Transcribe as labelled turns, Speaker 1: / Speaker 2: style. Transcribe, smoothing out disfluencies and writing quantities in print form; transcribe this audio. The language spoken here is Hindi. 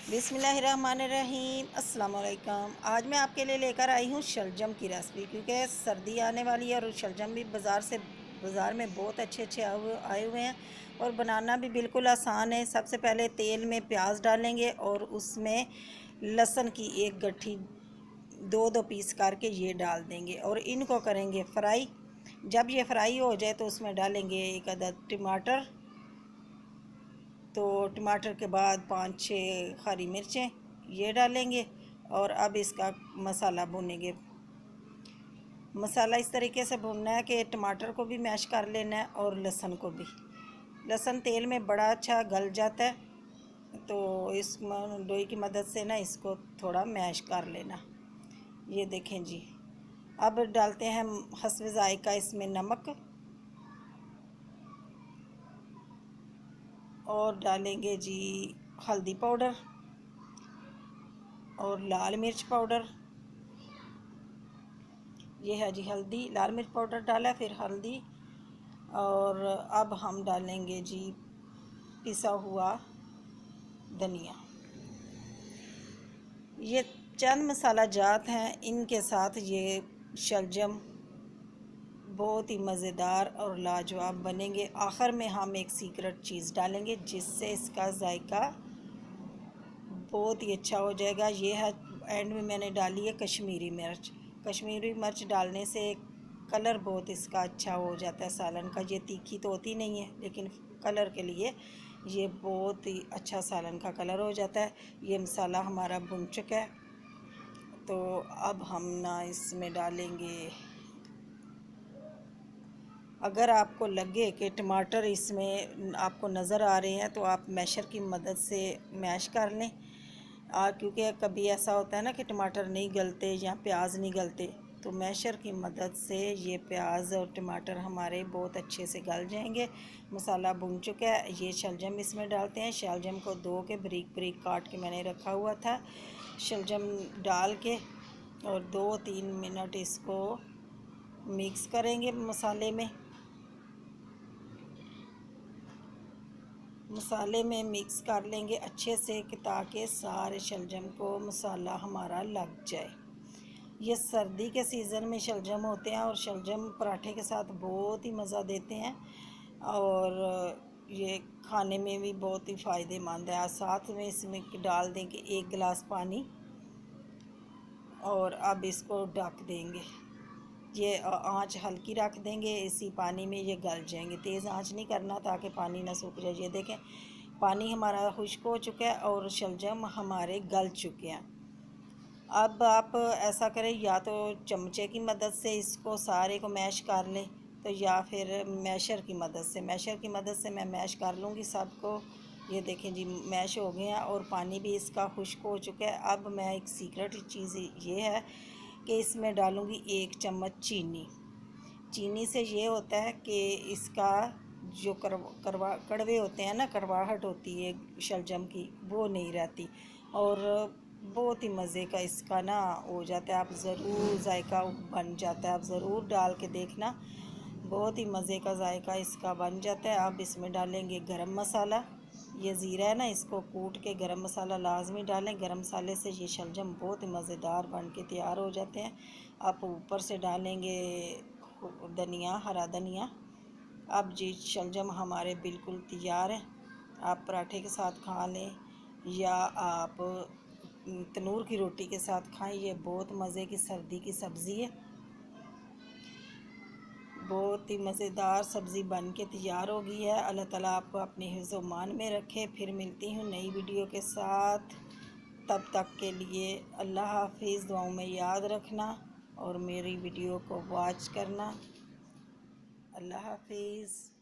Speaker 1: बिस्मिल्लाहिर्रहमानिर्रहीम अस्सलाम वालेकुम। आज मैं आपके लिए लेकर आई हूँ शलजम की रेसिपी, क्योंकि सर्दी आने वाली है और शलजम भी बाज़ार में बहुत अच्छे आए हुए हैं और बनाना भी बिल्कुल आसान है। सबसे पहले तेल में प्याज डालेंगे और उसमें लहसुन की एक गट्ठी दो दो पीस करके ये डाल देंगे और इनको करेंगे फ्राई। जब ये फ्राई हो जाए तो उसमें डालेंगे एक अदद टमाटर, तो टमाटर के बाद 5-6 हरी मिर्चें ये डालेंगे और अब इसका मसाला भूनेंगे। मसाला इस तरीके से भूनना है कि टमाटर को भी मैश कर लेना है और लहसुन को भी। लहसुन तेल में बड़ा अच्छा गल जाता है, तो इस लोई की मदद से ना इसको थोड़ा मैश कर लेना। ये देखें जी। अब डालते हैं हस्ब ज़ायका इसमें नमक और डालेंगे जी हल्दी पाउडर और लाल मिर्च पाउडर। ये है जी हल्दी, लाल मिर्च पाउडर डाला, फिर हल्दी, और अब हम डालेंगे जी पिसा हुआ धनिया। ये चंद मसाला जात हैं, इनके साथ ये शलजम बहुत ही मज़ेदार और लाजवाब बनेंगे। आखिर में हम एक सीक्रेट चीज़ डालेंगे जिससे इसका जायका बहुत ही अच्छा हो जाएगा। ये है एंड में मैंने डाली है कश्मीरी मिर्च। कश्मीरी मिर्च डालने से कलर बहुत इसका अच्छा हो जाता है सालन का। ये तीखी तो होती नहीं है, लेकिन कलर के लिए ये बहुत ही अच्छा सालन का कलर हो जाता है। ये मसाला हमारा भुन चुका है, तो अब हम ना इसमें डालेंगे, अगर आपको लगे कि टमाटर इसमें आपको नज़र आ रहे हैं तो आप मैशर की मदद से मैश कर लें। क्योंकि कभी ऐसा होता है ना कि टमाटर नहीं गलते या प्याज नहीं गलते, तो मैशर की मदद से ये प्याज और टमाटर हमारे बहुत अच्छे से गल जाएंगे। मसाला भुन चुका है। ये शलजम इसमें डालते हैं। शलजम को धो के बारीक बारीक काट के मैंने रखा हुआ था। शलजम डाल के और 2-3 मिनट इसको मिक्स करेंगे मसाले में मिक्स कर लेंगे अच्छे से, कि ताकि सारे शलजम को मसाला हमारा लग जाए। ये सर्दी के सीज़न में शलजम होते हैं और शलजम पराठे के साथ बहुत ही मज़ा देते हैं और ये खाने में भी बहुत ही फ़ायदेमंद है। साथ में इसमें डाल देंगे 1 गिलास पानी और अब इसको ढक देंगे। ये आंच हल्की रख देंगे, इसी पानी में ये गल जाएंगे। तेज़ आंच नहीं करना ताकि पानी ना सूख जाए। ये देखें पानी हमारा खुश्क हो चुका है और शलजम हमारे गल चुके हैं। अब आप ऐसा करें, या तो चमचे की मदद से इसको सारे को मैश कर लें, तो या फिर मैशर की मदद से मैं मैश कर लूँगी सबको। ये देखें जी मैश हो गए हैं और पानी भी इसका खुश्क हो चुका है। अब मैं एक सीक्रेट चीज़ ये है कि इसमें डालूँगी 1 चम्मच चीनी से ये होता है कि इसका जो कड़वे होते हैं ना, कड़वाहट होती है शलजम की, वो नहीं रहती और बहुत ही मज़े का इसका ना हो जाता है। आप ज़रूर जायका बन जाता है, आप ज़रूर डाल के देखना, बहुत ही मज़े का जायका इसका बन जाता है। अब इसमें डालेंगे गरम मसाला। ये ज़ीरा है ना, इसको कूट के गरम मसाला लाजमी डालें। गरम मसाले से ये शलजम बहुत ही मज़ेदार बन के तैयार हो जाते हैं। आप ऊपर से डालेंगे धनिया, हरा धनिया। अब जी शलजम हमारे बिल्कुल तैयार हैं। आप पराठे के साथ खा लें या आप तनूर की रोटी के साथ खाएं। ये बहुत मज़े की सर्दी की सब्ज़ी है, बहुत ही मज़ेदार सब्ज़ी बन के तैयार हो गई है। अल्लाह ताला आपको अपने हिफ्ज़ व मान में रखे। फिर मिलती हूँ नई वीडियो के साथ, तब तक के लिए अल्लाह हाफिज़। दुआओं में याद रखना और मेरी वीडियो को वॉच करना। अल्लाह हाफिज़।